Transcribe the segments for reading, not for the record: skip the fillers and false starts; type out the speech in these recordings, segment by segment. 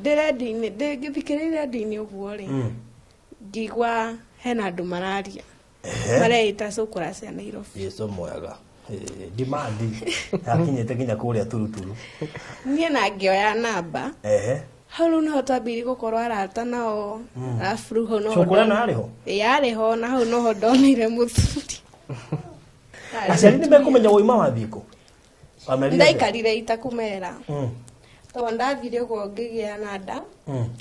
Ndĩrendi-inĩ ngĩthikĩrĩria ndĩ-inĩ ũguo rĩ ngĩigua hena andũ mararia mareita cukura cia Nairobi. Yesu mwega dimandi yakinyĩte nginya kũrĩa turuturu. Niĩ na ngĩoya namba hau rĩu no twambire gũkorwo arata nao arabu rĩu hau no cukura no yarĩho yarĩho na hau no ndonire mũthuri. Aciari nĩmekũmenya woima wa thikũ ndaikarire itakũmera tondũ ndathire ũguo ngĩgĩa na nda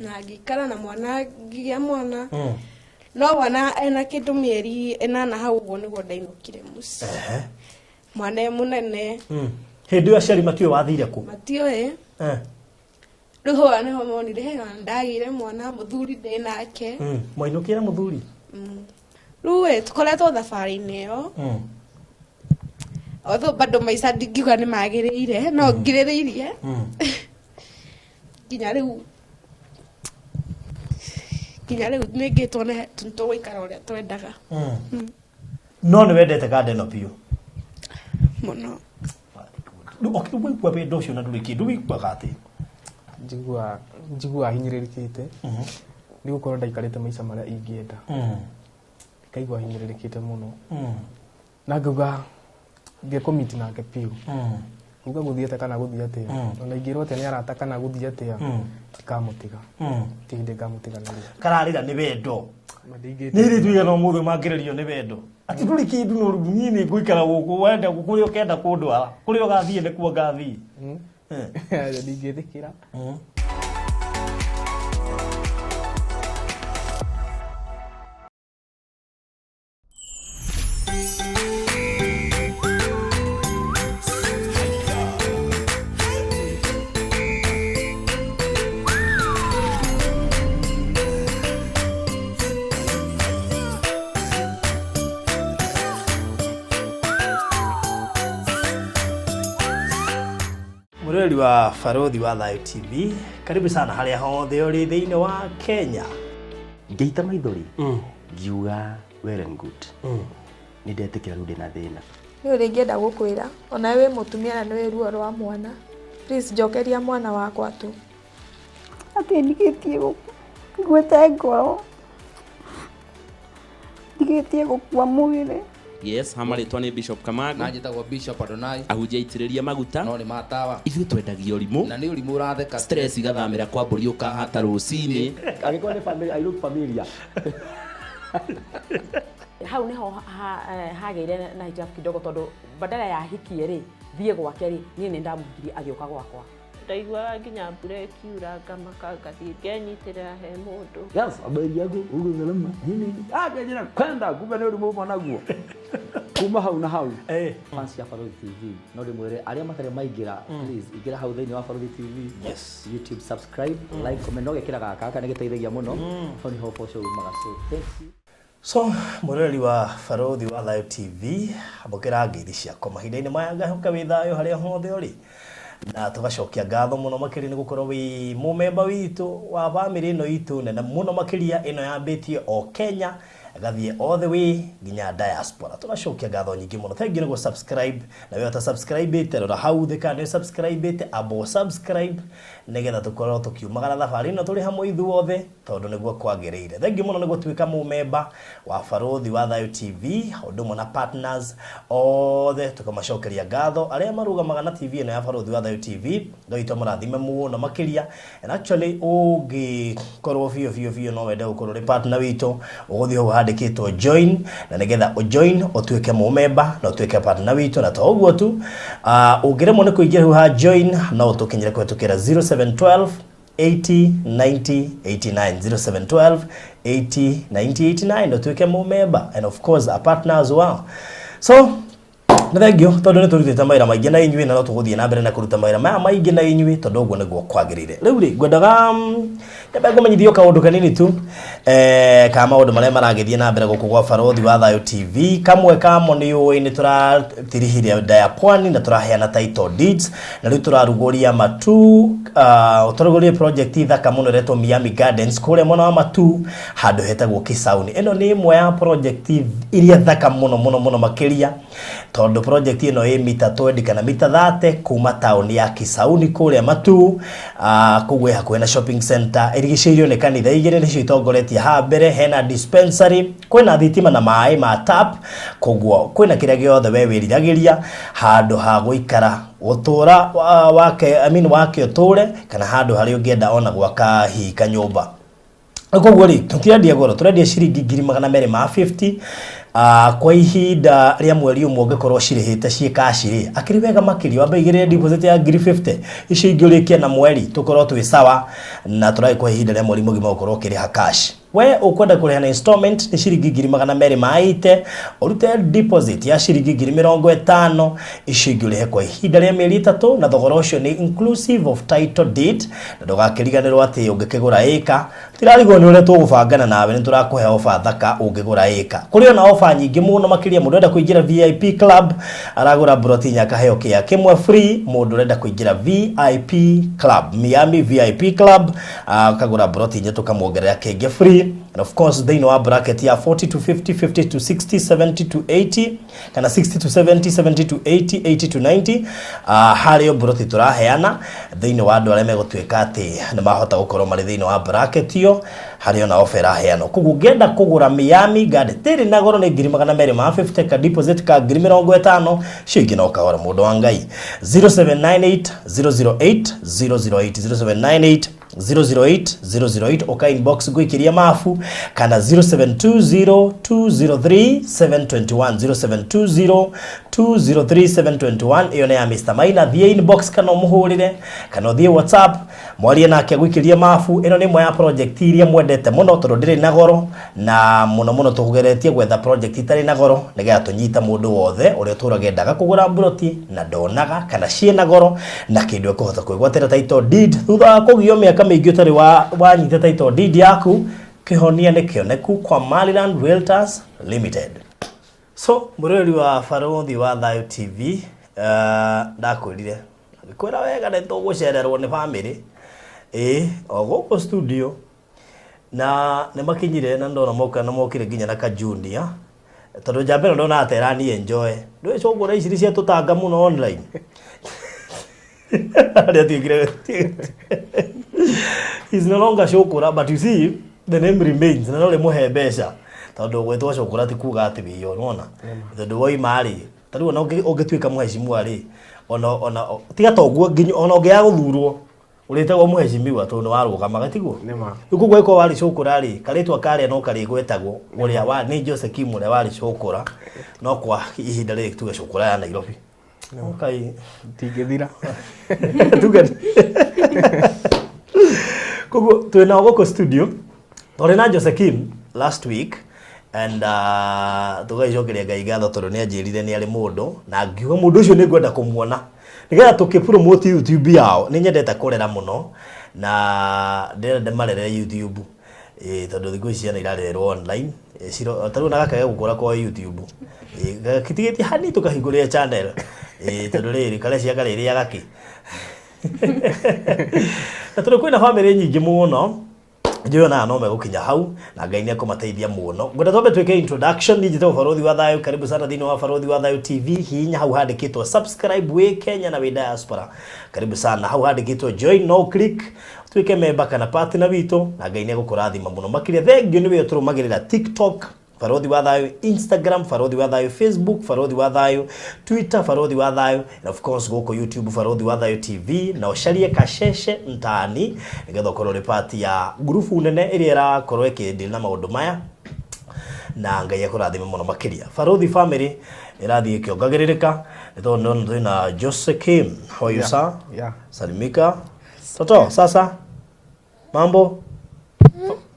na ngĩikara na mwana ngĩgĩa mwana no wana ena kĩndũ mĩeri 8 hau ũguo nĩguo ndainũkire mũciĩ. Mwana mũnene hĩndĩ ĩyo aciari matiũĩ wathire kũ? Matiũĩ rĩu hau nĩho monire hega ndagĩire mwana mũthuri ndĩ nake. Mwainũkĩra mũthuri? Rĩu tũkoretwo thabarĩ-inĩ ĩyo although bado maica ndingiuga nĩ magĩrĩire no ngirĩrĩirie nginya rĩu nĩngĩtwo nĩ tũgũikara ũrĩa twendaga. No nĩ wendete Gadeno biũ mũno. Ũkĩigua wendo ũcio na ndũrĩ kĩndũ wĩiguaga atĩ? Njiguaga hinyĩrĩrĩkĩte nĩ gũkorwo ndaikarĩte maica marĩa ingĩenda, ngaigua hinyĩrĩrĩkĩte mũno na ngauga ngĩkomiti nake biũ uga gũthiĩte kana gũthiĩ atĩa ona ingĩrwo atĩa nĩ arata kana gũthiĩ atĩa ndikamũtiga ti hĩndĩ ngamũtiga narĩ kararĩra nĩ wendo nĩ rĩ tuigana ũmũthĩ mangĩrĩrio nĩ wendo atĩ ndũrĩ kĩndũ no niĩ nĩ ngũikara gũkũ wenda kũrĩa ũkenda kũndwara kũrĩa ũgathiĩ nĩkuo ngathiĩ ndingĩthikĩra. Mũrori wa Barothi wa Thayo TV, karibu sana harĩa hothe ũrĩ thĩinĩ wa Kenya. Ngeita maithori ngiuga well and good nĩ ndetĩkĩra rĩu ndĩna thĩna. Nĩ ũrĩ ngĩenda gũkwĩra ona wĩ mũtumia na nĩ ruo rwa mwana, please njokeria mwana wakwa tu. Atĩ ndigĩtie gwĩte ngoro ndigĩtie gũkua mwĩrĩ. Yes, hamarĩtwa nĩ Bishop Kamanga. Na njĩtagwo Bishop Adonai. Ahunjia itĩrĩria maguta. No nĩ matawa. Ithuĩ twendagio ũrimũ. Na nĩ ũrimũ ũratheka. Stress igathamĩra kwa mbũri ũkahata rũcinĩ. Angĩkorwo nĩ family, I look familiar. Hau niho hagĩire na hijab kidogo tondũ badala ya hikie rĩ thiĩ gwake rĩ niĩ nĩ ndamũgirie agĩũka gwakwa. Ndaiguaga nginya mbura ĩkiura ngamaka ngathiĩ ngenyitĩrĩra he mũndũ. Yes, habari yako uko salama? Nini? Ngajira kwenda kumbe nĩ ũrimũ ũmwe naguo. Kuma hau na hau. Fans ya Barothi TV. No ndĩmwĩre arĩa matarĩ maingĩra please ingĩra hau thĩinĩ wa Barothi TV. Yes. YouTube subscribe, like, comment no gekĩra gaka nĩ gĩteithagia mũno. Honi ho poco umaga so. Thank you. So mũrori wa Barothi wa Thayo TV amũkĩra ngeithi ciakwa mahinda-inĩ maya ngahoka wĩ thayũ harĩa hothe ũrĩ na tũgacokia ngatho mũno makĩria nĩ gũkorwo wĩ mũmemba witũ wa bamĩrĩ ĩno itũ nene mũno makĩria ĩno yambĩtie o Kenya agathiĩ all the way nginya diaspora. Tũgacokia ngatho nyingĩ mũno. Thank you nĩguo subscribe na wewe subscribe rora hau thĩ kana subscribe abo subscribe nĩgetha tũkorwo tũkiumagara thabarĩ ĩno tũrĩ hamwe ithuothe tondũ nĩguo kwagĩrĩire. Thank you mũno nĩguo tuĩka mũmemba wa Barothi wa Thayo TV ũndũ mũna partners othe tũkamacokeria ngatho arĩa marũgamaga na TV ĩno ya Barothi wa Thayo TV ndoitwo mũrathime mũno makĩria and actually ũngĩkorwo biũ no wende gũkorwo rĩ partner witũ ũgũthiĩ ho handĩkĩtwo join na nĩgetha ũjoin ũtuĩke mũmemba na ũtuĩke partner witũ na to ũguo tu ũngĩremwo nĩ kũingĩra ho ha join no ũtũkinyĩre kũhetũkĩra 0712 80 90 89 0712 80 90 89 na ũtuĩke mũmemba and of course a partner as well. So thank you tondũ nĩ tũrutĩte mawĩra maingĩ na inyuĩ na no tũgũthiĩ na mbere na kũruta mawĩra maya maingĩ na inyuĩ tondũ ũguo nĩguo kwagĩrĩire. Rĩu rĩ ngwendaga ngamenyithio kaũndũ kanini tu ka maũndũ marĩa maragĩthiĩ na mbere gũkũ gwa Barothi wa Thayo TV. Kamwe kamo nĩ ũĩ nĩ tũratirihiria Daya Pwani na tũraheana title deeds na rĩu tũrarugũria Matu tũrugũria project thaka mũno retwo Miami Gardens kũrĩa mwena wa Matu handũ hetagwo Kisauni. Ĩno nĩ ĩmwe ya project iria thaka mũno makĩria tondũ project ino ĩ mita 20 kana mita 30 kuma tauni ya Kisauni kuria Matu kugwe hakuhe na shopping center irigicĩirio nĩ kanitha igĩrĩ nĩcio itongoretie ha mbere. Hena dispensary, kwĩna thitima na maĩ ma tap, koguo kwĩna kĩrĩa gĩothe we wĩriragĩria handũ ha gũikara gũtũra wake wake ũtũre kana handũ harĩa ũngĩenda ona gwaka hihi kanyũmba. Koguo rĩ tũtirendia goro, tũrendia ciringi 250 kwa ihinda rĩa mweri ũmwe ũngĩkorwo cirĩhĩte ciĩ cash rĩ akĩrĩ wega makĩria wambe igĩrĩre deposit ya 50 icio ingĩũrĩkia na mweri tũkorwo twĩ sawa na tũraĩ kwa ihinda rĩa mweri mũgima ũkorwo ũkĩrĩha cash. We ukwenda kũrĩha na installment ni ciringi 280 urute deposit ya ciringi 50 icio ingĩũrĩhe kwa ihinda rĩa mĩeri 3 na thogora ũcio ni inclusive of title deed na ndũgakĩriganĩrwo atĩ ũngĩkĩgũra ĩka tirarigwo nĩ ũrĩa tũgũbangana nawe nĩ tũrakũhe ofa thaka ũngĩgũra ĩka. Kũrĩ ona ofa nyingĩ mũno makĩria mũndũ ũrenda kũingĩra VIP club aragũra broti nyakaheo kĩa kĩmwe free. Mũndũ ũrenda kũingĩra VIP club Miami VIP club akagũra broti nyingĩ tũkamuongerera kĩngĩ free. And of course thĩinĩ wa bracket ya 40 to 50, 50 to 60, 70 to 80 kana 60 to 70, 70 to 80, 80 to 90 harĩ broti tũraheana thĩinĩ wa andũ arĩa megũtuĩka atĩ nĩ mahota gũkorwo marĩ thĩinĩ wa bracket ĩyo harĩ ona offer iraheanwo. Koguo ngenda kũgũra Miami Garden tĩrĩ na goro nĩ 250 ka deposit ka 50 cio ingĩ no kahora mũndũ wa Ngai. 0798 008 008 008 008 oka inbox gwĩkĩria mafu kana 0720 203 721 0720 203 721 iyo nĩ ya Mr. Maina. Thiĩ inbox kana mũhũrĩre kana thiĩ WhatsApp mwarie nake gwĩkĩria mafu. Ĩno nĩ ĩmwe ya project iria mwendete mũno tondũ ndĩrĩ na goro na mũno tũgeretie gwetha project itarĩ na goro nĩgetha tũnyita mũndũ wothe ũrĩa tũragendaga kũgũra broti na ndonaga kana ciĩ na goro na kĩndũ ekũhota kwĩgwatĩra title deed thutha wa kũgio mĩaka mĩingĩ ũtarĩ wanyita title deed yaku. Kĩhonia nĩ kĩoneku kwa Maliland Realtors Limited. So mũrori wa Barothi wa Thayo TV ndakwĩrire ngĩkwĩra wega nĩ tũgũcererwo nĩ family o gũkũ studio na nĩ makinyire na ndona moka na mokire nginya na ka junior tondũ njambĩro ndona aterani enjoy ndũĩ cũngũra ici cia tũtanga mũno online he's no longer Shokora, but you see the name remains na no mũhe mbeca tondũ gwĩtwo Shokora ti kuga atĩ wĩyo unaona tondũ woi mari tondũ ona ũngĩtuĩka mũhecimiwa rĩ ona tiga toguo nginya ona ũngĩaga gũthurwo ũrĩtagwo mũhecimiwa tondũ warũgamaga tiguo ũguo gwĩko wari Shokora rĩ karĩtwa karĩa no karĩ gwetagwo ũrĩa wa nĩ Jose Kim ũrĩa wari Shokora no kwa ihinda rĩrĩ tuge Shokora ya Nairobi. Okay, tingĩthira tuge koguo twĩna gũkũ studio tũrĩ na Jose Kim last week and tũgaicokeria Ngai ngatho tondũ nĩ anjĩrire nĩ arĩ mũndũ na ngiuga mũndũ ũcio nĩ ngwenda kũmuona nĩgetha tũkĩpromote YouTube yao. Nĩ nyendete kũrera mũno na ndĩrenda marere YouTube tondũ thikũ ici ciana irarererwo online tarĩu na gaka gũkũra kwa YouTube kitigĩtie hani tũkahingũria channel tondũ rĩrĩ kare cia karĩrĩa gaki na tondũ kwĩna family nyingĩ mũno njũĩ ona no megũkinya hau na Ngai nĩ ekũmateithia mũno. Ngwenda twambe twĩke introduction. Niĩ njĩtagwo Barothi wa Thayo, karibu sana thĩinĩ wa Barothi wa Thayo TV. Hihinya hau handĩkĩtwo subscribe wĩ Kenya na wĩ diaspora, karibu sana. Hau handĩkĩtwo join, no click tuĩke member kana partner witũ na Ngai nĩ egũkũrathima mũno makĩria. Thengio nĩwe tũrũmagĩrĩra TikTok Barothi wa Thayo, Instagram Barothi wa Thayo, Facebook Barothi wa Thayo, Twitter Barothi wa Thayo, and of course gũkũ YouTube Barothi wa Thayo TV. Na ũcarie Kasheshe Ntani nĩgetha ũkorwo rĩ part ya group nene ĩrĩa ĩrakorwo ĩkĩdeal na maũndũ maya na Ngai ekũrathima mũno makĩria. Barothi family ĩrathiĩ ĩkĩongagĩrĩrĩka nĩ tondũ twĩna Jose Kim. How are you sir? Yeah. Salimika. Toto sasa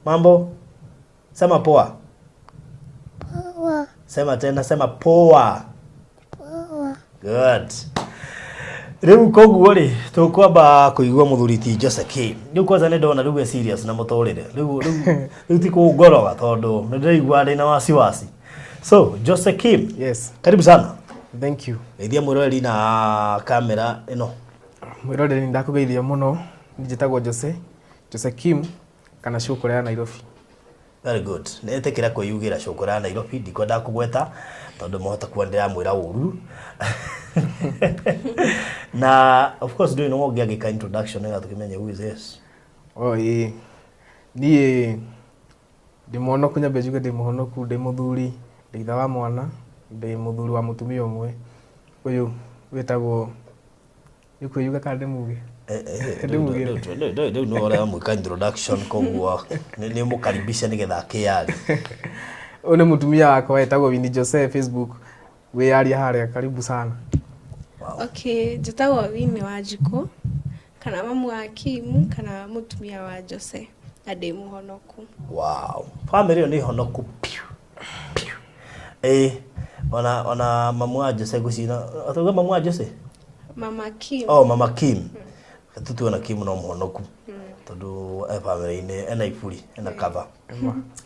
mambo sema poa. Sema tena, sema poa. Good. Rĩu koguo rĩ tũkwamba kũigua mũthuri ti Jose Kim. Rĩu kwanza nĩ ndona rĩu serious na mũtũrĩre. Rĩu ti kũngoroga tondũ nĩ ndĩraigua ndĩ na wasiwasi. So Jose Kim. Yes. Karibu sana. Thank you. Ndeithia mwĩroreri na kamera ĩno. Mwĩroreri ndakũgeithia mũno. Njĩtagwo Jose Kim kana Shokora ya Nairobi. Very good. Nĩetĩkĩra kwĩyugĩra Shokora ya Nairobi, ndikwenda kũgweta tondu mohota kuendelea mwira uru na of course do no ngika introduction na tukimenye who is this. Niĩ ndĩ mũhonoku nyambe njuge ndĩ mũhonoku ndĩ mũthuri ndĩ ithe wa mwana ndĩ mũthuri wa mũtumia ũmwe ũyũ wĩtagwo nĩkwĩyuga kana ndĩmuge ndĩu no ũrĩa mwĩka introduction koguo nĩ mũkaribisha nĩgetha akĩyari. Ũyũ nĩ mũtumia wakwa wĩtagwo Winnie Jose Facebook wĩyaria harĩa karibu sana. Okay, njĩtagwo Winnie Wanjikũ kana mamu wa Kim kana mũtumia wa Jose na ndĩ mũhonoku. Wow, family ĩyo nĩ honoku piu. Ona mamu wa Jose gũcina atauga mamu wa Jose Mama Kim. Mama Kim. Tutuona Kim no mũhonoku tondu family-inĩ ena iburi ena cover.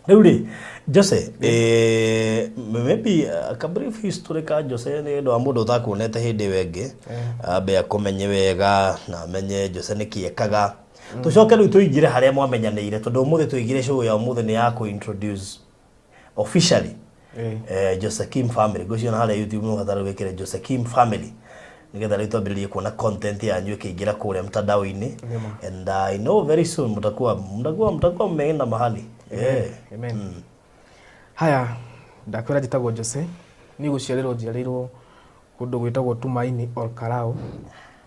Rĩu rĩ Jose maybe a brief history ka Jose nĩ ũndũ wa mũndũ ũtakuonete hĩndĩ wengĩ ambe akũmenye wega na amenye Jose nĩ kĩekaga. Tucoke rĩu tũingĩre harĩa mwamenyanĩire tondu ũmũthĩ tũigire show ya ũmũthĩ nĩ ya introduce officially Jose Kim family. Gũciona harĩa YouTube no hatara wĩkĩre Jose Kim family nigetha rĩu twambĩrĩrie kuona content yanyu ĩkĩingĩra kũrĩa mtandao-inĩ and I know very soon mtakuwa mmeenda mahali. Amen. Haya ndakwĩra njĩtagwo Jose nĩ gũciarĩrwo njiarĩirwo kũndũ gwĩtagwo Tumaini Olkarao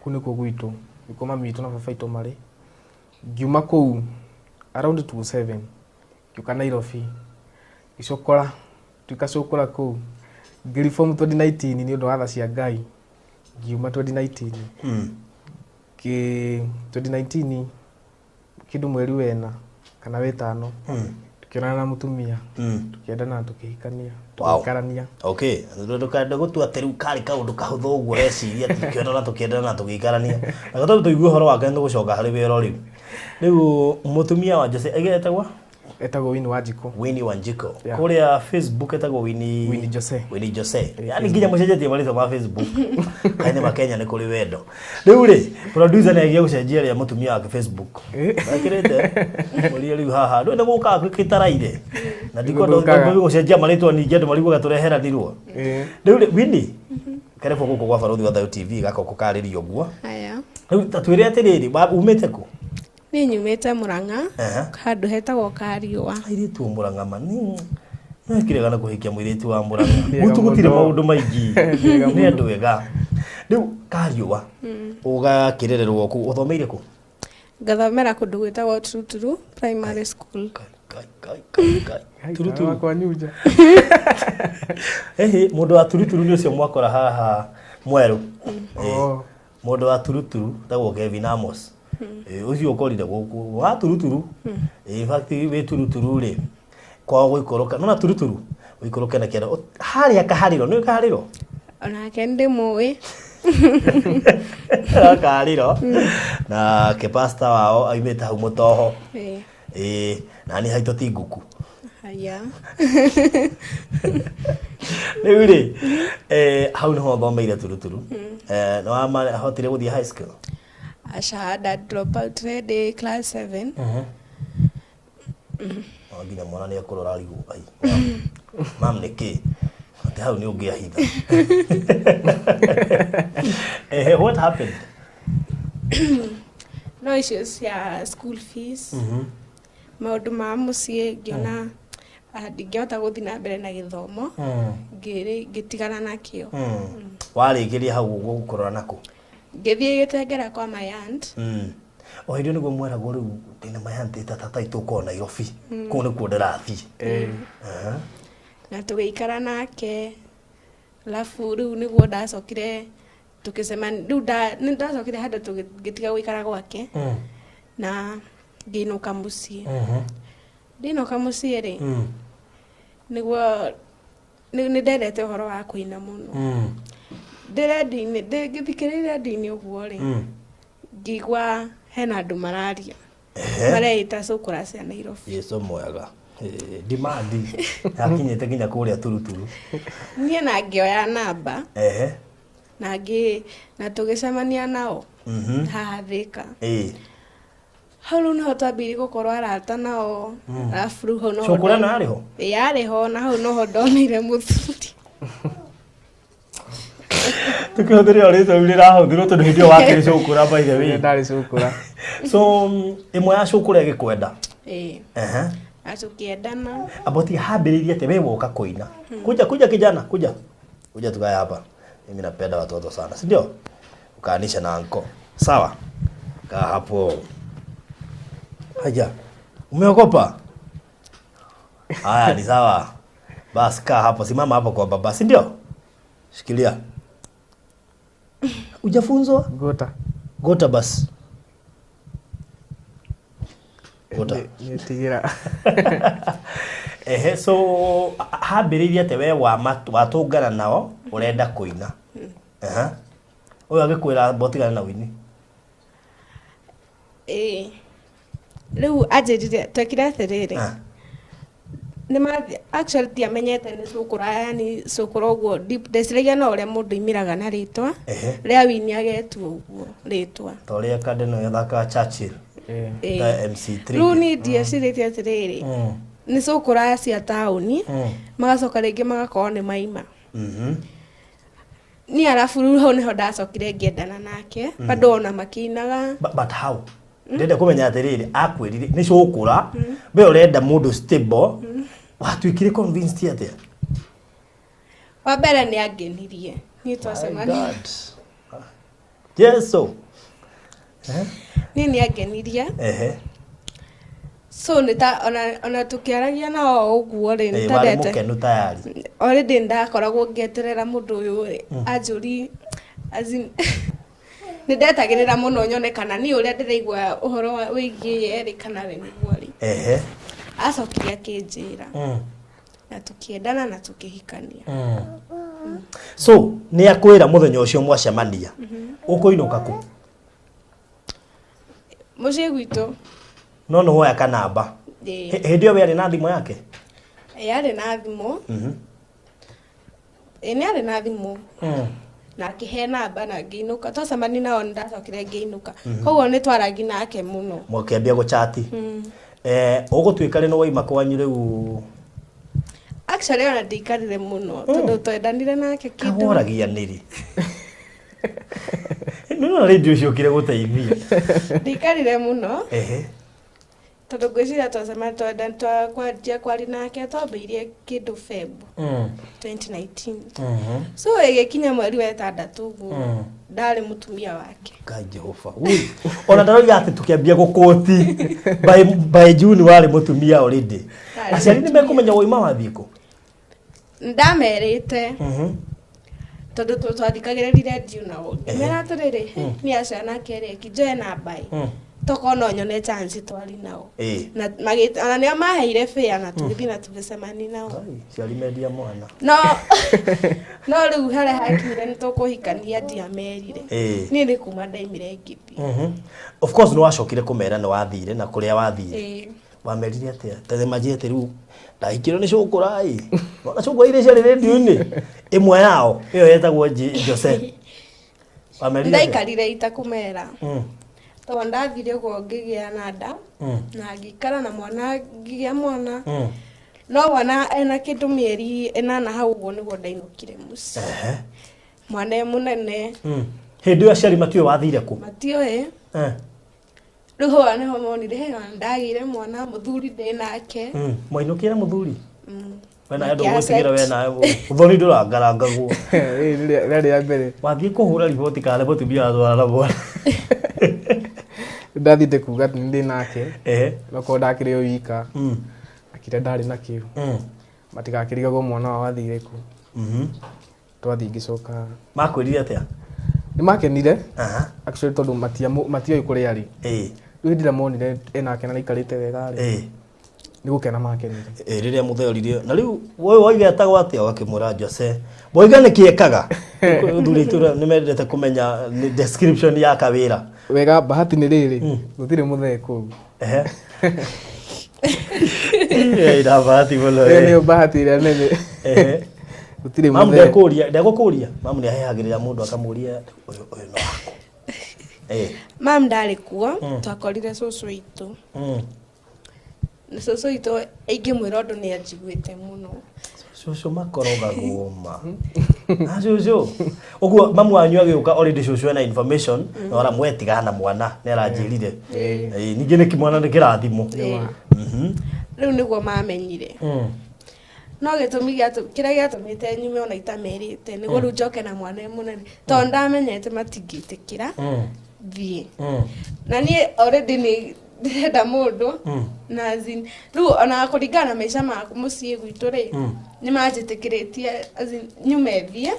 kũu nĩkuo gwitũ nĩkuo mami witũ na baba witũ marĩ. Ngiuma kũu around 27 ngĩũka Nairobi ngĩcokora kũu ngĩreform 2019 nĩ ũndũ wa tha cia Ngai. Ngiuma 2019 2019 kĩndũ mweri wena kana wetano tukionana na mũtumia tukiendana tukihikania tukikarania. Okay, ndũkanda gũtua atĩ rĩu karĩ kaũndũ kahũthũ ũguo reciria tukionana tukiendana tukikarania na gatatu tũigua ũhoro wake nĩ gũcoka harĩ wĩra rĩu mũtumia wa Jose agetagwo Winnie Wanjikũ. Winnie Wanjikũ. Kuria Facebook etagwo Winnie Jose. Winnie Jose. Yani nginya mũcenjetie marĩtwa ma Facebook. Kaine makenya nĩ kũrĩ wendo. Rĩu rĩ producer nĩ agia gũcenjia rĩa mũtumia wake Facebook. Akĩrĩte mũria rĩu haha ndũ nĩ gũka kwĩkĩtaraire. Na ndiko gũcenjia marĩtwa ningĩ andũ marigwo gatũreheranirwo. Rĩu rĩ Winnie karebo gũkũ gwa Barothi wa Thayo TV gaka ũkarĩrio ũguo. Aya. Rĩu tatwĩre atĩrĩrĩ umĩte kũ? Nĩ nyumĩte Murang'a handũ hetagwo Kariũa. Airĩtu Murang'a mani nĩkĩregana kũhikia mũirĩtu wa Murang'a gũtũ gũtirĩ maũndũ maingĩ nĩ andũ wega. Rĩu Kariũa ũgakĩrererwo kũ ũthomeire kũ? Ngathomera kũndũ gwĩtagwo Turuturu Primary School. Turuturu kwa Nyuja. Mũndũ wa Turuturu nĩ ũcio mwakora haha mwerũ. Mũndũ wa Turuturu tagwo Kevin Amos. Ucio ũkorire gũkũ wa Turuturu. In fact we Turuturu rĩ kwa gũikoroka no na Turuturu gũikoroka na kĩara harĩa kaharĩro nĩ kaharĩro onake ndĩmũĩ kaharĩro na ke pastor wao aimĩte hau mũtoho na nĩ haitũ ti nguku haya rĩu rĩ hau nĩho thomeire Turuturu no hotire gũthiĩ high school. Ashahada drop out ready class 7. Nginya mwana nĩ akũrora arigu ai. Mam nĩkĩ? Ati hau nĩ ũngĩahitha. What happened? No issues ya school fees. Maũndũ ma mũciĩ ngĩona ndingĩhota gũthiĩ na mbere na gĩthomo. Ngĩtigana nakĩo. Warĩkĩria hau gũkũrora nakũ? Ngĩthiĩ Gĩtengera kwa my aunt. O hĩndĩ nĩguo mweragwo rĩu ndĩna my aunt tata itũkorwo Nairobi kũu nĩkuo ndĩrathiĩ. Na tũgĩikara nake alafu rĩu nĩguo ndacokire tũkĩcemania rĩu nĩ ndacokire handũ tũgĩtiga gũikara gwake na ngĩinũka mũciĩ. Ndĩinũka mũciĩ rĩ nĩguo nĩ ndendete ũhoro wa kũina mũno. Ngĩthikĩrĩria ndini ũguo rĩ ngĩigua hena andũ mararia mareita cukura cia Nairobi. Yesu mwega demand yakinyĩte nginya kũrĩa Turuturu. Niĩ na ngĩoya namba na tũgĩcemania nao haha Thika. Hau rĩu nĩho twambirie gũkorwo arata nao alafu rĩu hau noho cukura na arĩho yarĩho na hau noho ndonire mũthuri. Tukihũthĩra rĩtwa rĩu rĩrahũthĩrwo tondũ hĩndĩ ĩyo wakĩrĩ cũkũra by the way. Ndarĩ cũkũra. So ĩmwe ya cũkũra ĩgĩkwenda. Na tukiendana. Aboti hambĩrĩirie atĩ we woka kũina. Kuja kijana, kuja tukae hapa. Mimi napenda watoto sana, si ndio? Ukaanisha na anko. Sawa? Kaa hapo. Haja. Umeogopa? Haya ni sawa. Basi kaa hapo, simama hapo kwa baba, si ndio? Shikilia. Ujafunzwa? Gota basi. Gota. Nitigira. So hambĩrĩirie atĩ we watũngana nao ũrenda kũina. Ũyũ agĩkwĩra botigana na wini. Rĩu anjĩrire twekire atĩrĩrĩ. Actually tiamenyete nĩ cũkũra, yani cũkũra ũguo deep ndeciragia no ũrĩa mũndũ imiraga na rĩtwa rĩa wini agetwo ũguo rĩtwa ta ũrĩa Cardinal yathaka Churchill ta MC3. Rĩu niĩ ndiecirĩtie atĩrĩrĩ nĩ cũkũra cia taũni magacoka rĩngĩ magakorwo nĩ maima. Niĩ arabu rĩu hau nĩho ndacokire ngĩendana nake bado ona makĩinaga. But how? Ndenda kũmenya atĩrĩrĩ akwĩrire nĩ cũkũra we ũrenda mũndũ stable. Watuĩkire convinced atĩa? Wa mbere nĩ angenirie. Niĩ twacemania. Jesu. Niĩ nĩ angenirie. So nĩ ta ona tukiaragia nao ũguo rĩ nĩ ta ndete. Mũkenu tayari. Already ndakoragwo ngĩeterera mũndũ ũyũ anjũri azin nĩ ndetagĩrĩra mũno nyone kana niĩ ũrĩa ndĩraigua ũhoro wĩgiĩ yerĩ kana we nĩguo rĩ. Acokire akĩnjĩra na tukiendana na tukĩhikania. So nĩ akwĩra mũthenya ũcio mwacemania ũkũinũka kũ? Mũciĩ gwitũ. No no hoya kanamba. Hĩndĩ ĩyo we arĩ na thimũ yake? Arĩ na thimũ. Nĩ arĩ na thimũ. Na akĩhe namba na ngĩinũka twacemania nao ndacokire ngĩinũka. Koguo nĩ twaragi nake mũno. Mũkĩambia gũchati. Ũgũtuĩka rĩ no waima kwanyu rĩu? Actually ona ndikarire mũno tondũ twendanire nake kĩndũ. Kaworagia nĩrĩ? Nĩ radio ciokire gũteithia. Ndikarire mũno. Tondũ ngwĩciria twacemania twanjia kwaria nake twambĩrĩirie kĩndũ Feb 2019. So ĩgĩkinya mweri wa ĩtandatũ ũguo ndarĩ mũtumia wake. Ngai Jehova. Ona ndaroiga atĩ tũkĩambia gũkũti by June warĩ mũtumia already. Aciari nĩ mekũmenya ũima wathiĩ kũ? Ndamerĩte. Tondũ twathikagĩrĩria radio nao. Mera atĩrĩrĩ nĩ acana kerĩ njoe namba toko no nyone chance twari nao. Na ona nĩo maheire fare na tũgĩthiĩ na tũgĩcemania nao. Ciari mendia mwana. No rĩu harĩa hakinyire nĩ tũkũhikania ndiamerire. Niĩ nĩ kuma ndaimire ngĩthiĩ. Of course nĩ wacokire kũmera nĩ wathire na kũrĩa wathire. Wamerire atĩa? Tene majete rĩu ndahikirwo nĩ cũkũra ĩ. Ona cũkũra iria ciarĩ radio-inĩ ĩmwe yao ĩyo yetagwo Jose. Wamerire ndaikarire itakũmera. Tondũ ndathire ũguo ngĩgĩa na nda na ngĩikara na mwana ngĩgĩa mwana. No mwana ena kĩndũ mĩeri 8 hau ũguo nĩguo ndainũkire mũciĩ. Mwana mũnene. Hĩndĩ ĩyo aciari matiũĩ wathire kũ? Matiũĩ. Rĩu hau nĩho monire ndagĩire mwana mũthuri ndĩ nake. Mwainũkire mũthuri? Wena endo gũtigĩra wena ũthoni ndũrangarangagwo. Rĩrĩ ya mbere. Wathiĩ kũhũra riboti kana mũtumia atwara mwana. Ndathite kuga atĩ ndĩ nake. Noko ndakĩrĩ o wika. Akire ndarĩ na kĩu. Matigakĩrigagwo mwana wao wathire kũ. Twathiĩ ngĩcoka. Makwĩrire atĩa? Nĩ makenire. Actually tondũ matioĩ kũrĩa arĩ. Rĩu hĩndĩ ĩrĩa monire enake na aikarĩte wega rĩ. Nĩ gũkena makenire. Rĩrĩa mũtheririe na rĩu woĩ waigetagwo atĩa wakĩmũra Jose? Boiga nĩ kĩekaga. Thuri itũra nĩ mendete kũmenya description ya kawĩra. Wega bahati nĩ rĩrĩ gũtirĩ mũthee kũu. Ĩra bahati mũno. Nĩ bahati ĩrĩa nene. Gũtirĩ mũthee. Mamu ndekũria. Mamu nĩ ahehagĩrĩra mũndũ akamũria ũyũ no wako. Mam ndarĩ kuo twakorire cũcũ witũ. Na cũcũ witũ ingĩmwĩra ũndũ nĩ anjiguĩte mũno. Shushu makoroga goma. Shushu. Oguo mamu wanyu agiuka already shushu na information na wala mwetigana mwana ne aranjirire. Ningi ni kimwana ni kirathimo. Riu niguo mamenyire. No gitumi kiria giatumite nyume ona itamerite niguo riu njoke na mwana munene to ndamenyete matingitikira thie na ni already ni ndenda mundu na zin riu ona kuringana maisha maku mucii gwitu ri ni manjitikiritie nyume thie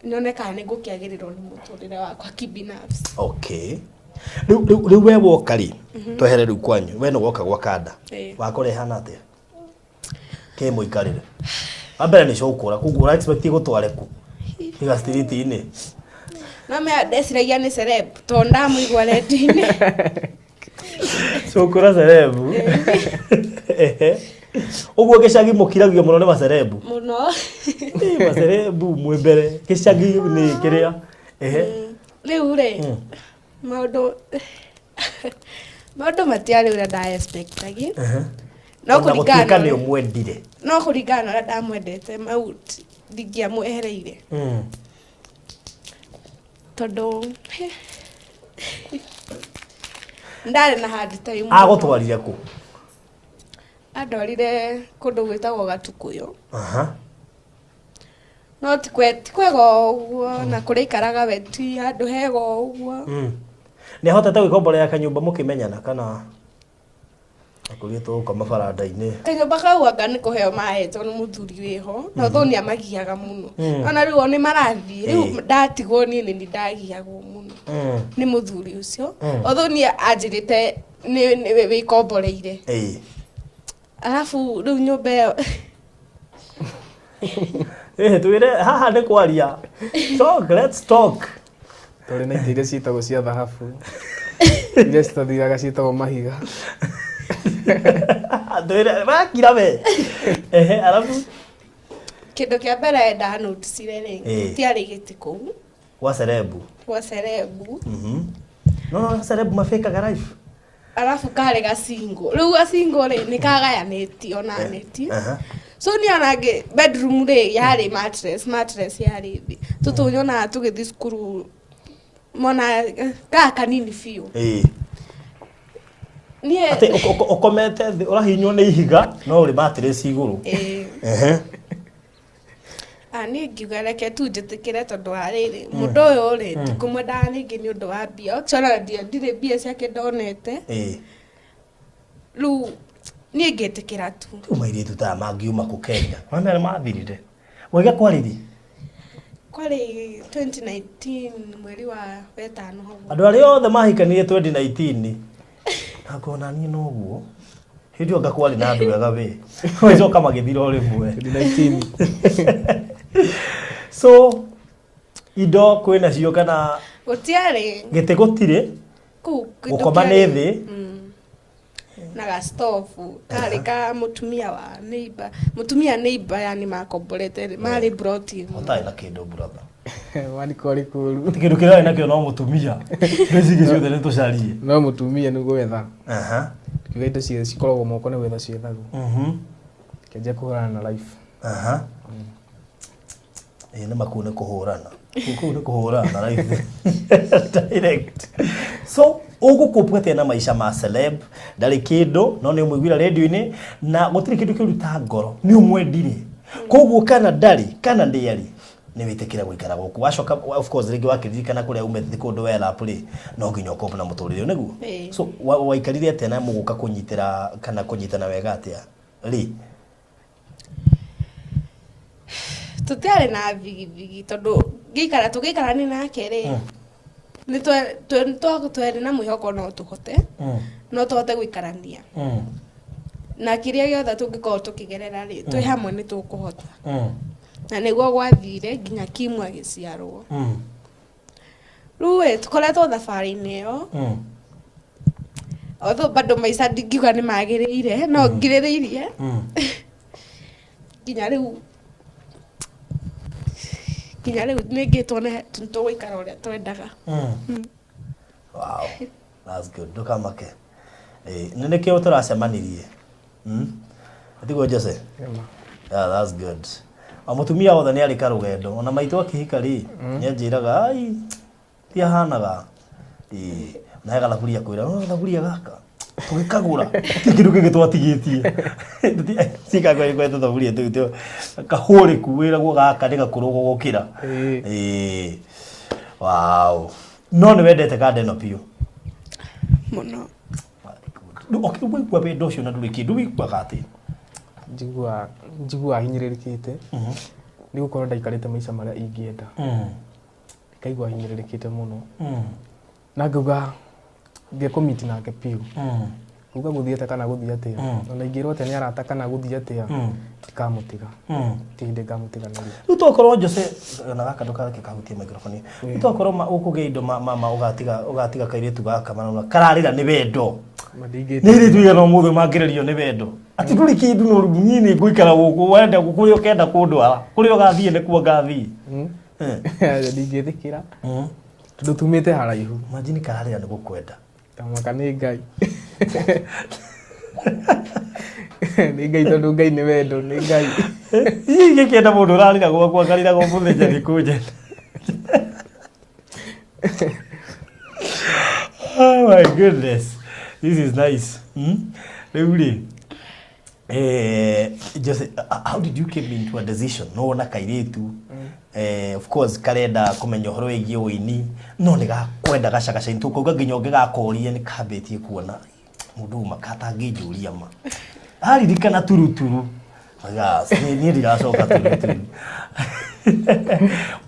nyone kana ni ngukiagirirwo ni muturire wakwa kibinafsi. Okay. Riu we woka ri twehere riu kwanyu we no woka gwa kanda wakorehana atia ke muikarire ambere ni cukura kugura expect gutware ku iga street ini na me desiragia ni celeb to ndamuigwa redini cukura celeb uguo gicagi mukiragio muno ni macerebu muno macerebu mwembere gicagi ni kiria riu ri maundu matiari uria nda expectagi no kuringana ni umwendire no kuringana uria ndamwendete mau ndingiamwehereire tondu ndari na hard time agutwarire ku andorire kundu gwitagwo Gatukuyu no tikwega uguo na kuria ikaraga we ti handu hega uguo ni hotete gwikomborera kanyumba mukimenyana kana akurie to kama farada-ini kanyumba kau anga ni kuheo mahetwo ni muthuri wiho no thoni amagiaga muno ona riu ni marathii riu ndatigwo ni ndagiagwo muno ni muthuri ucio othoni anjirite ni wikomboreire alafu riu nyumba iyo twire haha ni kwaria let's talk tore na indo iria ciitagwo cia thahabu iria citathiraga ciitagwo mahiga twire bakira we alafu kindu kia mbere nda noticire ri tiari giti kuu wa cerebu no cerebu mafikaga life alafu kare gacingo riu gacingo ri ni kagayanitio na neti so ni anage bedroom ri yari mattress yari thi tutunyona tugithi skuru mona kanini fiu ni ate ukomete urahinywo ni ihiga no uri mattress iguru ani ngiuga reke tu njitikire tondu ariri mundu uyu ri tikumwendaga ringi ni undu wa mbia chora ndire mbia ciake ndonete riu ni ngitikira tu umairitu ta mangiuma ku Kenya mamere mathirire wega kwariri kwari 2019 mweri wa wetano andu aria othe mahikanirie 2019 akona ni noguo hindi onga kwari na andu wega we wicoka magithira uri mwe 2019 so indo kwina cio kana gutiari gite gutire ku gukoma ni thi na gastofu kari ka mutumia neighbor yani makomborete mari broti mutai na kindu brother wani kori kuru kindu kirai na kio no mutumia ngezi ciothe ni tucarie no mutumia ni gwetha kiuga indo ciothe cikoragwo moko ni gwetha ciethagwo kenje kuhurana na life ni makune kuhurana kukune kuhurana life direct so ugukupwete na maisha ma celeb ndari kindu no ni umwigwira radio-ini na gutiri kindu kiruta ngoro ni umwendire koguo kana ndari kana ndiari ni witikira gwikara guku wacoka of course ringi wakiririkana kuria umete kundu wela puri no nginya ukopa na muturire niguo so waikarire atia na muguka kunyitira kana kunyitana wega atia ri tutiari na vigivigi tondu gikara ni nake ri ni twere na mwihoko no tuhote no tuhote gwikarania na kiria giothe tungikorwo tukigerera ri twi hamwe ni tukuhota na niguo gwathire nginya Kimu agiciarwo riu tukoretwo thabari-ini iyo although bado maica ndingiuga ni magiriire no ngiririirie nginya riu ningitwo ni tugwikara uria twendaga wow that's good ndukamake nini kio turacemanirie atiguo Jose Yeah, that's good. Amutumia othe ni ari karugendo ona maitu akihika ri ni anjiraga ai ti ahanaga na ega laburia kwira no laburia gaka tugikagura kindu kingi twatigitie sika kwa laburia tu kahore kuwira go gaka ni gakurugo gukira wow no ni wendete garden opio muno okitubwe kwa bedo cio na nduri kindu wikwa gati njigua hinyĩrĩrĩkĩte nĩ gũkorwo ndaikarĩte maica marĩa ingĩenda ngaigua hinyĩrĩrĩkĩte mũno na ngauga ngekũmiti nake piũ uga gũthiĩte kana gũthiĩ atĩa ona ingĩrwo atĩ nĩ arata kana gũthiĩ atĩa tikamũtiga ti hĩndĩ ngamũtiganĩria rĩu tokorwo Jose na gaka ndũkareke kahutie microphone rĩu tokorwo ũkũgĩa indo mama ũgatiga kairĩtu gaka mana kararĩra nĩ wendo nĩ rĩtu igana ũmũthĩ mangĩrĩrio nĩ wendo ati ndũrĩ kĩndũ no nyinĩ ngũikara gũkũ wenda kũrĩa ũkenda kũndwara kũrĩa ũgathiĩ nĩkuo ngathiĩ ndingĩthikĩra tondũ tumĩte haraihu majini kararĩra nĩ gũkwenda tamaka nĩ Ngai nĩ Ngai tondũ Ngai nĩ wendo nĩ Ngai ingĩkĩenda mũndũ ũrarĩra gwakwa ngarĩra gwa mũthenya thikũ oh my goodness, this is nice. Rĩu just how did you came into a decision no na kairitu of course karenda kũmenya ũhoro wĩgiĩ ũini no nĩ gakwenda gacagaca into kuga nginya ũngĩgakorie nĩ kambetie kuona mũndũ makatangĩnjũria ma aririkana turuturu agas ni ndiracoka turuturu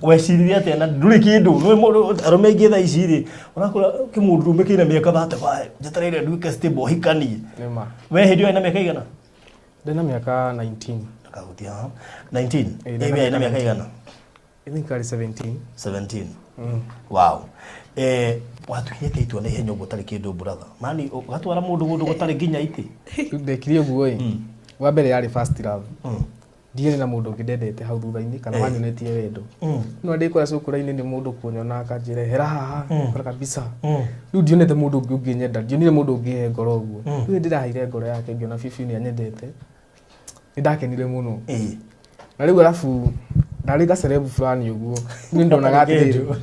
weciria atĩa na ndũrĩ kĩndũ nĩ mũndũ arũme ingĩ thaa ici rĩ ũrakora kĩmũndũrũme kĩna mĩaka 35 njetereire nduĩke stable hikanie nĩma we hĩndĩ ĩyo ĩna mĩaka igana ndĩna mĩaka 19 akahutia 19 ĩna mĩaka igana I think kari 17 wow watukinyete itua na ihenya ũguo ũtarĩ kĩndũ brother mani ũgatwara mũndũ gũndũ gũtarĩ nginya itĩ ndekire ũguo wa mbere yarĩ first love ndiye na mũndũ ngĩndendete hau thutha-inĩ kana wanyonetie wendo no ndĩkora cukuru-inĩ nĩ mũndũ kuonyona akanjĩra hera haha kora kabisa rĩu ndionete mũndũ ũngĩ ũngĩnyenda ndionire mũndũ ũngĩhe ngoro ũguo rĩu ndĩraheire ngoro yake ngĩona bibi nĩ anyendete nĩ ndakenire mũno na rĩu alafu ndarĩ gacerebu fulani ũguo nĩ ndonaga atĩrĩrĩ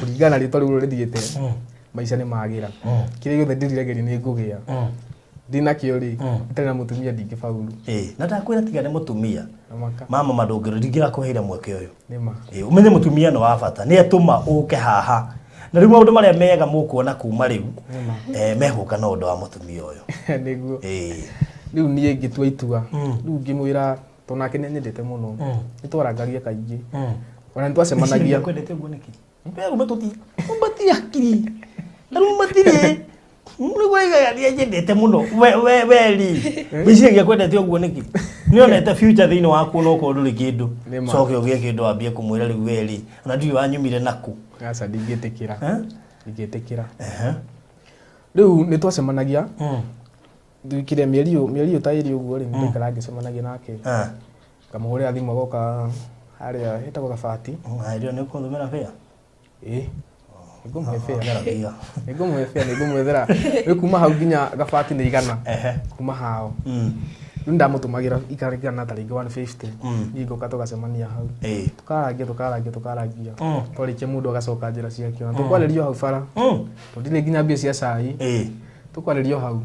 kũringana rĩtwa rĩu rĩthiĩte maica nĩ magĩra kĩrĩa gĩothe ndĩriragĩria nĩ ngũgĩa ndina kĩo rĩ itarĩ na mũtumia ndingĩfaulu na ndakwĩra tiga nĩ mũtumia mama mandũngĩrĩ ndingĩrakũheire mweke ũyũ nĩma ũmenye mũtumia nĩ wa bata nĩ atũma ũke haha na rĩu maũndũ marĩa mega mũkuona kuma rĩu megũka na ũndũ wa mũtumia ũyũ nĩguo rĩu niĩ ngĩtua itua rĩu ngĩmwĩra tondũ nake nĩ anyendete mũno nĩ twarangagia kaingĩ ona nĩ twacemanagia kwendete ũguo nĩkĩ rĩu mbatiri akiri na rĩu matirĩ nĩguo igaya nyendete mũno weri wĩciragia kwendete ũguo nĩkĩ nĩonete future thĩinĩ waku no korwo ndũrĩ kĩndũ coke ũgĩe kĩndũ wambie kũmwĩra rĩu weri ona ndũrĩ wanyumire naku aca ndingĩtĩkĩra rĩu nĩ twacemanagia ndikire mĩeri ta ĩrĩ ũguo rĩ nĩndĩikara ngĩcemanagia nake ngamũhũrĩra thimũ agoka harĩa hetagwo Gabati hĩndĩ nĩ ũkũthomera bĩa nĩngũmũhe bĩa nĩngũmwethera rĩu kuma hau nginya Gabati nĩ igana kuma hao rĩu ndamũtũmagĩra ikarigana ta rĩngĩ 150 ngĩgoka tũgacemania hau tũkarangia twarĩkia mũndũ agacoka njĩra ciake ona tũkwarĩrio hau bara tondũ nĩ nginya mbia cia cai tũkwarĩrio hau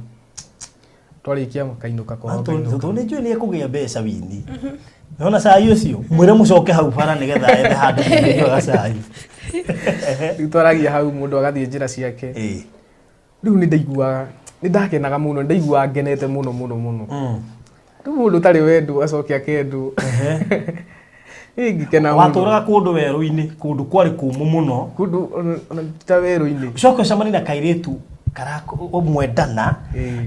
twarĩkia makainũka tondũ nĩ njũĩ nĩ ekũgĩa mbeca wini nona cai ũcio mwĩre mũcoke hau bara nĩgetha ethe handũ mũnyuaga cai rĩu twaragia hau mũndũ agathiĩ njĩra ciake rĩu nĩ ndaiguaga nĩ ndakenaga mũno ndaiguaga ngenete mũno rĩu mũndũ ũtarĩ wendo acoke akendwo ngĩkena mũno watũraga kũndũ werũ-inĩ kũndũ kwarĩ kũmũ mũno kũndũ ona ta werũ-inĩ coke ũcemani na kairĩtu mwendana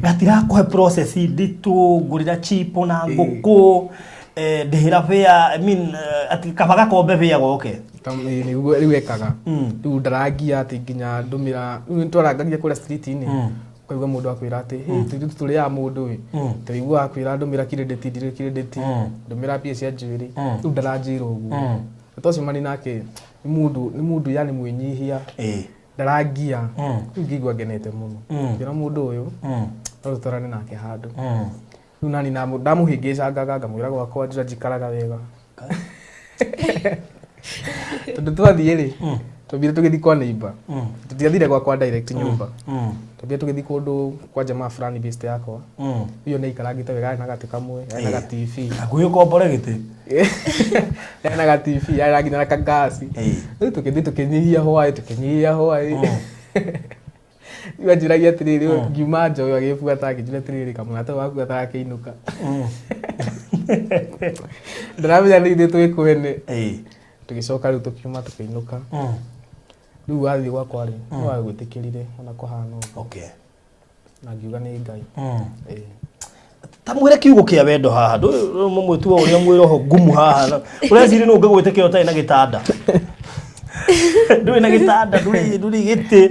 gatirakũhe process nditũ ngũrĩra chipo na ngũkũ ndĩhĩra bĩa ati kaba gakombe bĩa goke rĩu ekaga rĩu ndarangia atĩ nginya ndũmĩra rĩu nĩtwarangagia kũrĩa street-inĩ ũkaigua mũndũ akwĩra atĩ tũirĩtu tũrĩaga mũndũ ĩ tũiguaga akwĩra ndũmĩra kirĩndĩti ndirĩ kirĩndĩti ndũmĩra mbia cia njuĩrĩ rĩu ndaranjĩra ũguo twacemania nake nĩ mũndũ yani mwĩnyihia ndarangia rĩu ngĩigua ngenete mũno ngĩra mũndũ ũyũ no tũtwarane nake handũ rĩu nani ndamuhĩngĩcangaga ngamwĩra gwakwa njĩra njikaraga wega tondũ twathiĩ rĩ twambire tũgĩthiĩ kwa neighbor tũtiathire gwakwa direct nyũmba twambire tũgĩthiĩ kũndũ kwa jamaa fulani best yakwa iyo nĩ ikarangĩte wega na gatĩ kamwe na ga TV akuhĩ ũkombore gĩtĩ na ga TV ya nginya na kangasi rĩu tũgĩthiĩ tũkĩnyihia hwaĩ iwa njiragia atĩrĩrĩ ngiuma njoyo agĩbuata akĩnjĩra atĩrĩrĩ kamũnate waku atarakĩinũka ndaramenya nĩ ithuĩ twĩkwene tũgĩcoka rĩu tũkiuma tũkĩinũka rĩu wathiĩ gwakwa rĩ no wagwĩtĩkĩrire ona kũhana okay na ngiuga nĩ Ngai ta mwĩre kiugo kĩa wendo haha mwĩtua ũrĩa mwĩroho ngumu haha ũreciria nĩ ũngĩgwĩtĩkĩra ũtarĩ na gĩtanda ndũrĩ na gĩtanda ndũrĩ gĩtĩ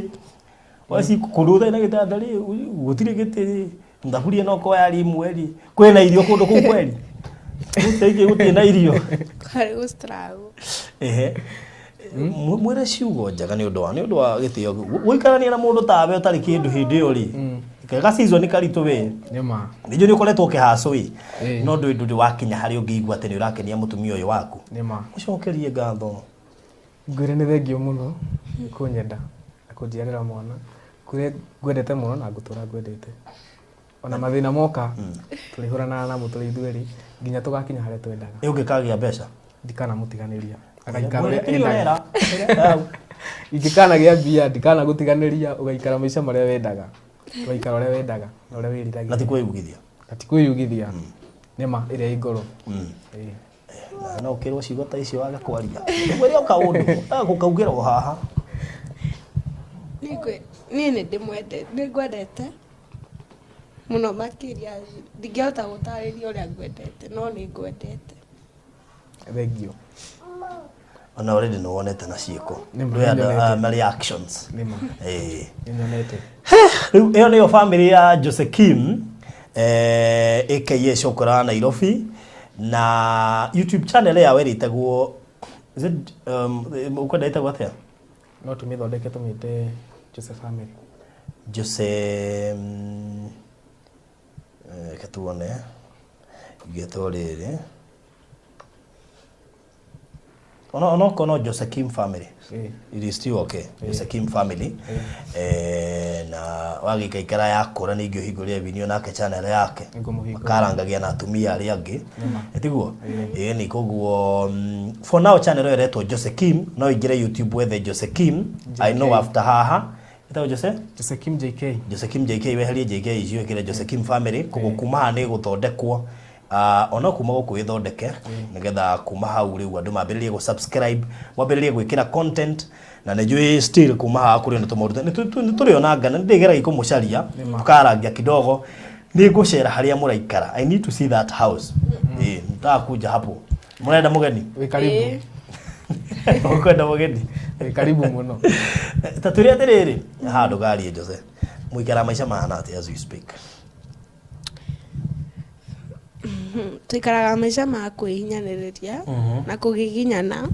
waci kũndũ ũtarĩ na gĩtanda rĩ gũtirĩ gĩtĩ thaburia no koya rimwe rĩ kwĩna irio kũndũ kũu kweli gũtirĩ na irio kare gũstrago mwĩre ciugo njega nĩ ũndũ wa gĩtĩo gũikarania na mũndũ tawe ũtarĩ kĩndũ hĩndĩ ĩyo rĩ kega season karitũ we nĩma nĩnjũ nĩ ũkoretwo ũkĩhacũ no ndũrĩ wakinya harĩa ũngĩigua atĩ nĩ ũrakenia mũtumia ũyũ waku nĩma ũcokerie ngatho ngwĩre nĩ thengio mũno kũnyenda na kũnjiarĩra mwana kũrĩa ngwendete mũno na ngũtũra ngwendete ona mathĩna moka tũrĩhũranaga namo tũrĩ ithuerĩ nginya tũgakinya harĩa twendaga ũngĩkagĩa mbeca ndikanamũtiganĩria agaikara ũrĩa endaga ingĩkanagĩa mbia ndikanagũtiganĩria ũgaikara maica marĩa wendaga ũgaikara ũrĩa wendaga na ũrĩa wĩriragĩria na ti kwĩyugithia nĩma ĩrĩa ĩ ngoro no ũkĩrwo ciugo ta icio wage kwaria ũrĩa ũkaũndũ gũkaugĩra o haha niĩ nĩ ngwendete mũno makĩria ndingĩhota gũtarĩria ũrĩa ngwendete no nĩ ngwendete thengio ona already nĩ wonete na ciĩko ndwenda reactions nĩnyonete rĩu ĩyo nĩyo family ya Jose Kim aka Shokora Nairobi na YouTube channel yao ĩrĩtagwo ukwenda ĩtagwo atĩa no tũmĩthondeke tũmĩte Jose family Jose katuone igeto rĩrĩ no kono Jose Kim family it is still okay Jose Kim family na wagikaikara yakora ningĩ hingũria video nake channel yake makarangagia na atumia arĩa angĩ etiguo nĩ koguo for now channel ĩyo ĩretwo Jose Kim no ingire YouTube wethe Jose Kim I know after haha ĩtagwo Jose Kim JK weherie JK icio ĩkĩre Jose Kim family koguo kuma haha nĩ gũthondekwo ona kuma gũkũ ĩthondeke nĩgetha kuma hau rĩu andũ mambĩrĩrie gũ-subscribe mwambĩrĩrie gwĩkĩra content na nĩnjũĩ still kuma haha kũrĩ na tũmaũndũ nĩ tũrĩonanga na ndĩgeragia kũmũcaria tũkarangia kidogo nĩ ngũcera harĩa mũraikara I need to see that house nitakuja hapo mũrenda mũgeni wĩ karibu ũkwenda mũgeni wĩ karibu mũno ta tũrĩ atĩrĩrĩ handũ garie Jose mũikara maica mahana atĩ as we speak tuikaraga maica ma kwĩhinyanĩrĩria na kũgiginyana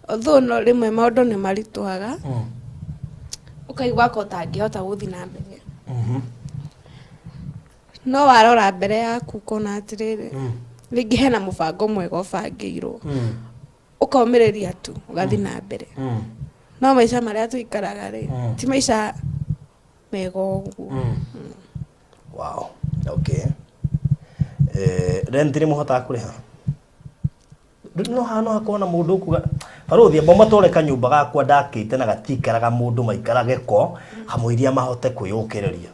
although no rĩmwe maũndũ nĩ maritũhaga ũkaigua ko ũtangĩhota gũthiĩ na mbere no warora mbere yaku ũkona atĩrĩrĩ rĩngĩ hena mũbango mwega ũbangĩirwo ũkaumĩrĩria tu ũgathiĩ na mbere no maica marĩa tuikaraga rĩ ti maica mega ũguo wow okay rent nĩ mũhotaga kũrĩha no hano hakona mũndũ ukuga barothi amba matore kanyũmba gakwa ndakĩte na gatikaraga mũndũ maikarage ko hamũiria mahote kwĩyũkĩrĩria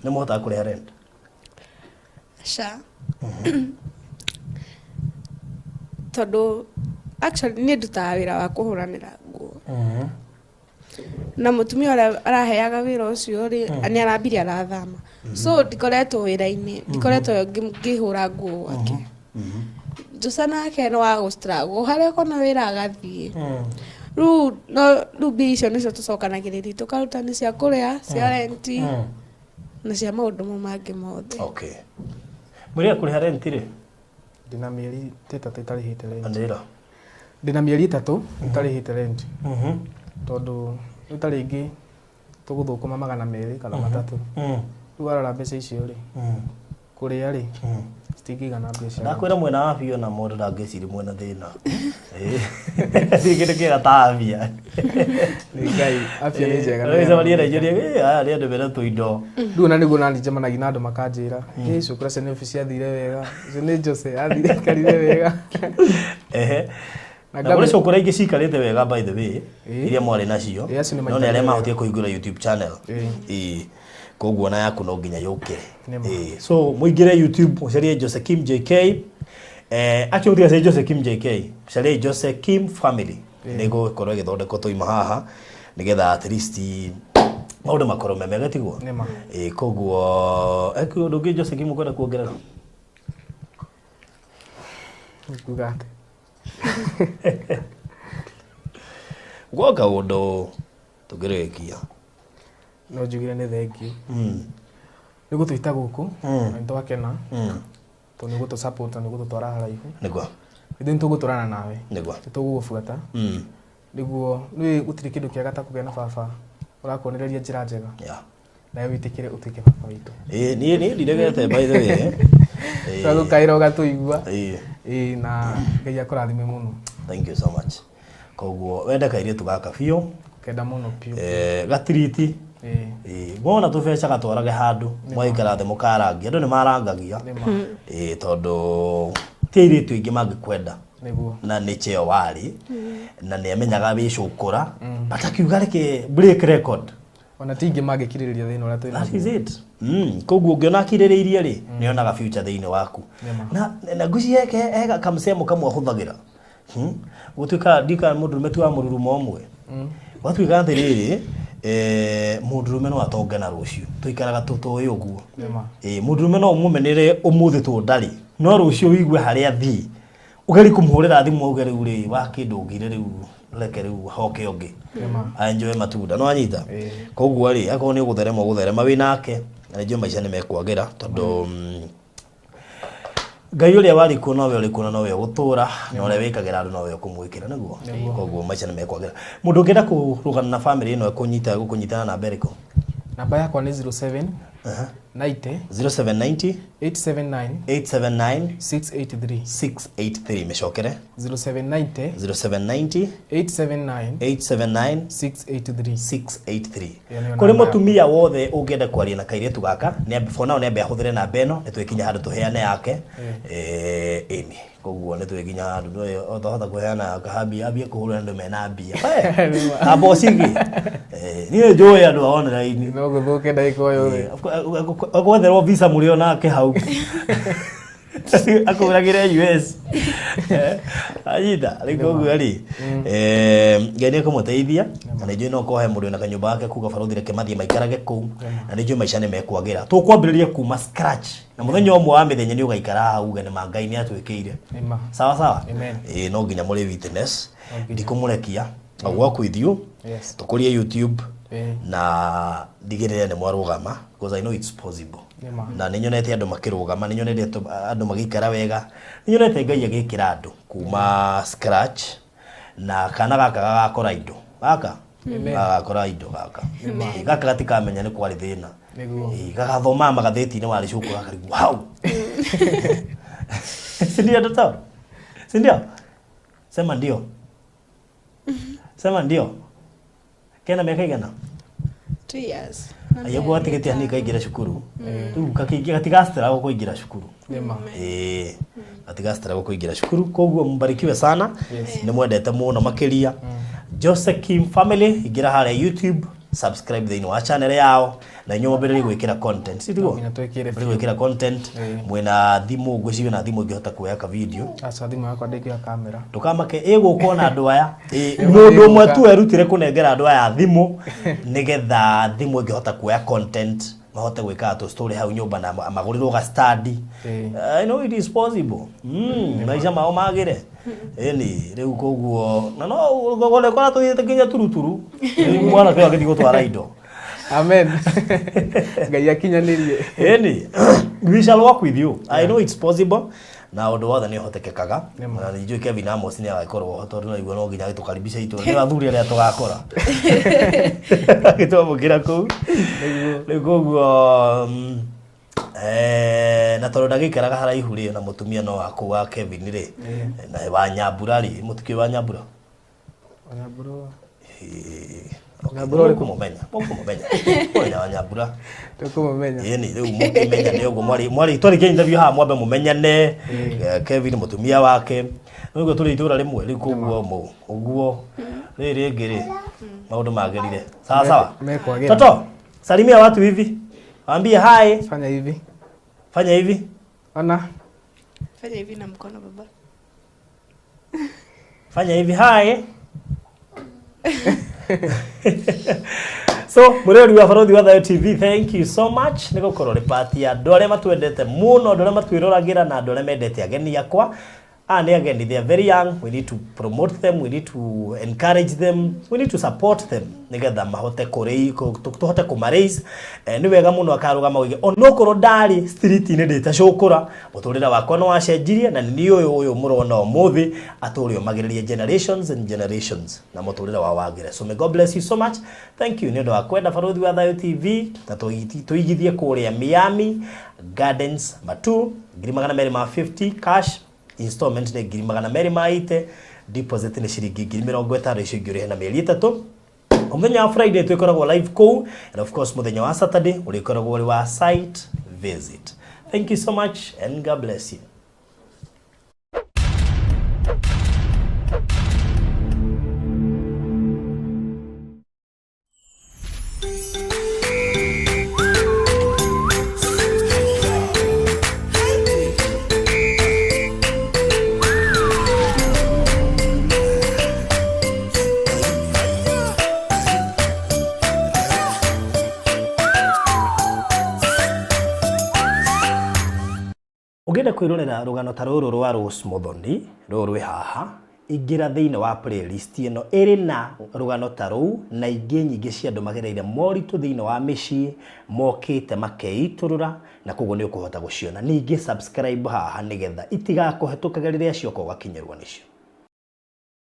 nĩ mũhotaga kũrĩha rent tondũ actually nĩ ndutaga wĩra wa kũhũranĩra nguo na mũtumia ũrĩa araheaga wĩra ũcio nĩ arambire arathama so ndikoretwo wĩra-inĩ ndikoretwo ngĩhũra nguo gwake Jose nake no wa gũ-struggle harĩa ũkona wĩra agathiĩ rĩu mbia icio nĩcio tũcokanagĩrĩria tũkaruta nĩ cia kũrĩa cia renti na cia maũndũ mangĩ mothe mũrĩa kũrĩha renti rĩ ndĩna mĩeri 3 itarĩhĩte rent ndĩna mĩeri 3 itarĩhĩte rent tondũ rĩu ta rĩngĩ tuguthukuma 200 kana 3 rĩu arora mbeca icio rĩ kũrĩa rĩ citingĩigana mbeca ndakwĩra mwena wa biũ na mũndũ ndangĩciri mwena thĩna kĩndũ kĩega ta afya ngai afya nĩ njega rĩu maria Nigeria aya nĩ andũ mena tũindo rĩu na nĩguo nani njemanagia na andũ makanjĩra cukura cia nĩobici athire wega icio nĩ Jose athire karire wega na kũrĩ cukura ingĩ cikarĩte wega by the way iria mwarĩ nacio no nĩ arĩa mahotie kũhingũra YouTube channel koguo na yaku no nginya yũkĩre so mũingĩre YouTube mũcarie Jose Kim JK actually ũthiĩ Jose Kim JK mũcarie Jose Kim family nĩgũkorwo ĩgĩthondekwo tũima haha nĩgetha at least maũndũ makorwo me mega tiguo koguo ũndũ ũngĩ Jose Kim ũkwenda kuongerera kuga gwoka ũndũ tũngĩrĩkia no njugire nĩ thengi nĩ gũtũita gũkũ na nĩtwakena tondũ nĩ gũtũ support na nĩ gũtũtwara haraihu nĩguo ithĩ nĩtũgũtũrana nawe nĩguo nĩtũgũgũbuata nĩguo nĩ gũtirĩ kĩndũ kĩega ta kũgĩa na baba ũrakuonereria njĩra njega nawe wĩtĩkĩre ũtuĩke baba witũ niĩ ndiregete by the way twagũkaĩra ũgatũigua na Ngai akũrathime mũno thank you so much koguo wenda kairĩtu gaka biũ kenda mũno piũ gatiriti bona tũbeca gatwarage handũ mwaikara thĩ mũkarangia andũ nĩ marangagia tondũ ti airĩtu aingĩ mangĩkwenda na nĩ cheo warĩ na nĩ amenyaga wĩcũkũra batakiuga reke break record ona ti ingĩ mangĩkirĩrĩria thĩinĩ ũrĩa twĩna that is it koguo ũngĩona akirĩrĩirie rĩ nĩonaga future thĩinĩ waku na nguci yake ega kamsemo kamwe ahũthagĩra gũtuĩka ndika mũndũrũme tu wa mũrurumo ũmwe watuĩka atĩrĩrĩ mũndũrũme no atonge na rũciũ tũikaraga tũtũĩ ũguo mũndũrũme no ũmũmenere ũmũthĩ tũndarĩ no rũciũ wigue harĩa thiĩ ũgeri kũmũhũrĩra thimũ auge rĩu rĩ wa kĩndũ ũngire rĩu reke rĩu hoke ũngĩ enjoy matunda no anyita koguo rĩ akorwo nĩ ũgũtherema wĩ nake na nĩnjũĩ maica nĩ mekwagĩra tondũ Ngai ũrĩa wari kuo nowe ũrĩ kuo na nowe ũgũtũra na ũrĩa wĩkagĩra andũ nowe ũkũmwĩkĩra nĩguo koguo maica nĩ mekwagĩra mũndũ ũngĩenda kũrũgana na family ĩno gũkũnyitana na mbereko namba yakwa nĩ 07 90 0790 879 879 683 683 mecokere 0790 0790 879 879 683 kuri mutumia wothe ungienda kwaria na kairĩtu gaka for now niambe ahũthĩre namba ĩno nĩtwĩkinya handũ tũheane yake ĩni koguo nĩtwĩkinya handũ otahota kũheana kahabi ambie kũhũra andũ mena mbia abocigi niĩ njũĩ andũ online no gũthũke ndagĩka ũyũ gwetherwo visa mũrĩo nake hau akũragĩre US anyita rĩngĩ ũguo rĩ Ngai nĩekũmũteithia na nĩnjũĩ no kohe mũndũ na kanyũmba gake kuga barũthi reke mathiĩ maikarage kũu na nĩnjũĩ maica nĩ mekwagĩra tũkwambĩrĩria kuma scratch na mũthenya ũmwe wa mĩthenya nĩ ũgaikara haha uge nĩ Ngai nĩ atwĩkĩire sawa no nginya mũrĩ witness ndikũmũrekia walk with you tũkũrie YouTube na ndigĩrĩre nĩ mwarũgama because I know it's possible na nĩnyonete andũ makĩrũgama nĩnyonete andũ magĩikara wega nĩnyonete Ngai agĩkĩra andũ kuma scratch na kana gaka gagakora indo gagakora indo gaka gatikamenya nĩ kwarĩ thĩna gagathoma magathĩti-inĩ warĩ cukuru gakarigwo hau sindio sema ndio kena miaka igana 2 years ayagwa tiketi ani kaingira cukuru tu katigastera gũkũingĩra cukuru katigastera gũkũingĩra cukuru koguo mbarikiwe sana nĩ mwendete mũno makĩria Jose Kim family ingira harĩa YouTube subscribe thĩinĩ wa channel yao na inyuĩ mwambĩrĩrie gwĩkĩra content sitio gwĩkĩra content mwena thimũ ngwĩciria na thimũ ingĩhota kuoya ka video aca thimũ yakwa ndĩngĩoya kamera tukamake ĩgũkwo na andũ aya mũndũ ũmwe tu erutire kũnengera andũ aya thimũ nĩgetha thimũ ingĩhota kuoya content mahote gwĩka tu story hau nyũmba na magũrĩrwo ga study I know it is possible maica mao magĩre eni rĩu koguo na no gogole kwa tũthĩte nginya turuturu mwana kĩo agĩthiĩ gũtwara indo amen Ngai akinyanĩrie eni we shall walk with you I know it's possible na undu wothe ni hotekekaga na nijui Kevin Amos ni agakorwo hotori na igwa no nginya gitukaribisha itu ni athuri aria tugakora gitwamukira ku niguo na tondu ndagikaraga haraihu ri na mutumia no akuga Kevin ri na wa Nyambura ri mutukio wa Nyambura Nyambura uri kumumenya ona wa Nyambura tukumumenya yeni riu mukimenya ni ugo mwari twarike interview ha mwambe mumenyane Kevin mutumia wake niguo turi itura rimwe ri kuguo uguo riri ngiri maundu magerire sawa toto salimia watu hivi waambie hi fanya hivi fanya hivi na mkono baba fanya hivi hi so mureri wa Barothi wa Thayo TV, thank you so much niko korore party ya dole matwendete muno dole matwiroragira na dole mendete ageni yakwa and again they are very young, we need to promote them, we need to encourage them, we need to support them nigetha mahote kurei tuhote kumaraise ni wega muno akarugama wige onokoro ndari street ni ndita cukura muturira wakwa no wacenjirie na ni uyu murona umuthi aturi magiririe generations and generations na muturira wa wagire. So may God bless you so much. Thank you nindo akwenda Barothi wa Thayo TV na tuigithie kuria Miami Gardens Matu 250 cash installment ne 280 deposit ne shiringi 50 icio ngire na mieri 3 omenya wa Friday tuikoragwo live call and of course muthenya wa Saturday urikoragwo uri wa site visit. Thank you so much and God bless you. Ugenda kwirorera rugano ta ruru rwa Rose Muthoni ruru haha ingira thiine wa playlist ino iri na rugano ta ruu na ingi nyingi cia andu magereire moritu thiine wa micii mokite makeiturura na koguo ni ukuhota guciona ningi subscribe haha nigetha itigakuhetukaga riria cioka ugakinyerwa nicio.